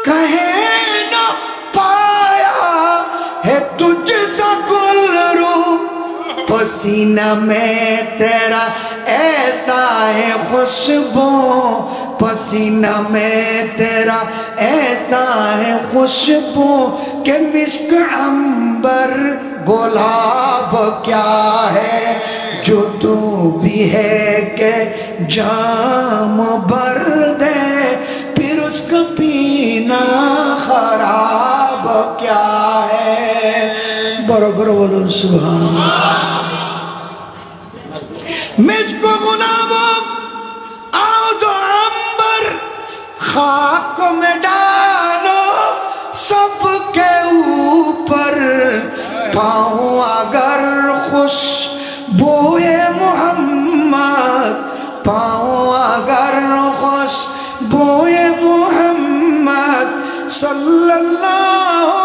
कहे न पाया है तुझसा गुलरू, पसीना में तेरा ऐसा है खुशबू, पसीना में तेरा ऐसा है खुशबू कि मिस्क अंबर गुलाब क्या है, जो तू भी है के जाम भर दे फिर उसका पीना खराब क्या है। बरोबर बोलो सुभान अल्लाह। मिस्क गुलाब आओ तो अंबर खाक में डालो सबके ऊपर, पाऊं अगर खुशबूए मोहम्मद, पाऊं अगर खुशबूए मोहम्मद सल्लल्लाहु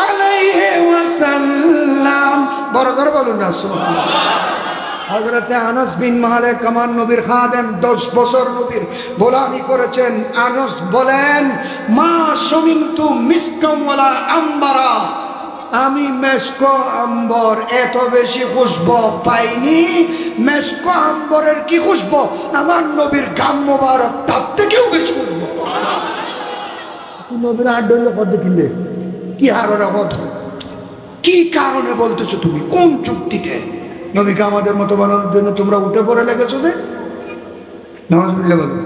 अलैहि वसल्लम। बरकर बोलो ना सुभान अल्लाह। हजरत আনাস বিন মালিক কামান নবীর খাদেম 10 বছর নবীর গোলামি করেছেন। আনাস বলেন মা শামিনতু মিসকাম ওয়ালা আম্বারা, আমি মেসকো আম্বর এত বেশি খুশবু পাইনি। মেসকো আম্বরের কি খুশবু, আমার নবীর গাম মোবারক তার থেকেও বেশি খুশবু। নবীর আড্ডলে কত কিনলে কি হারারা কথা, কি কারণে বলতেছো তুমি, কোন চুক্তিতে নবীকে আমাদের মতো বানানোর জন্য তোমরা উঠে পড়ে লেগেছো? যে নাউজুবিল্লাহ বলো।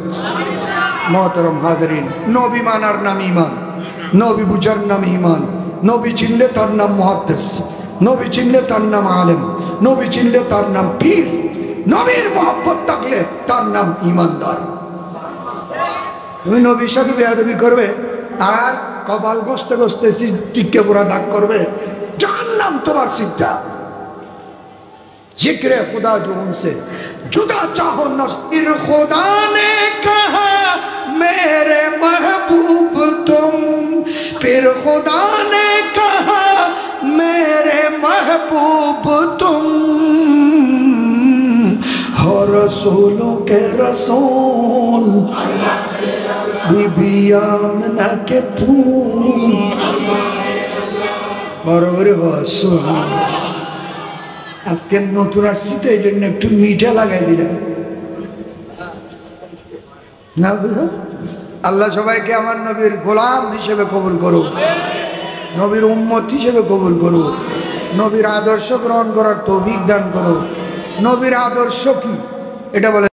মুহতারাম হাজিরিন, নবী মানার নাম ঈমান, নবী বুঝার নাম ঈমান। নবী চিনলে তার নাম মুহাদ্দিস, নবী চিনলে তার নাম আলেম, নবী চিনলে তার নাম পীর, নবীর মহব্বত থাকলে তার নাম ঈমানদার। তুমি নবীর সাথে বেয়াদবি করবে আর কপাল গসতে গসতে টিকে পুরা দাগ করবে, জাহান্নাম তোমার সিদ্ধা। जिक्र खुदा जो उनसे जुदा चाहो न, फिर खुदा ने कहा मेरे महबूब तुम, फिर खुदा ने कहा मेरे महबूब तुम, हो रसूलों के रसूल बीबी आमना के फूल। बरोबर सुभान। আজকে নতুন আসছি তো এই জন্য একটু মিঠা লাগাই দিলাম না বুঝো। আল্লাহ সবাইকে আমার নবীর গোলাম হিসেবে কবুল করুক, নবীর উম্মত হিসেবে কবুল করুক, নবীর আদর্শ গ্রহণ করার তৌফিক দান করুক। নবীর আদর্শ কি এটা বলে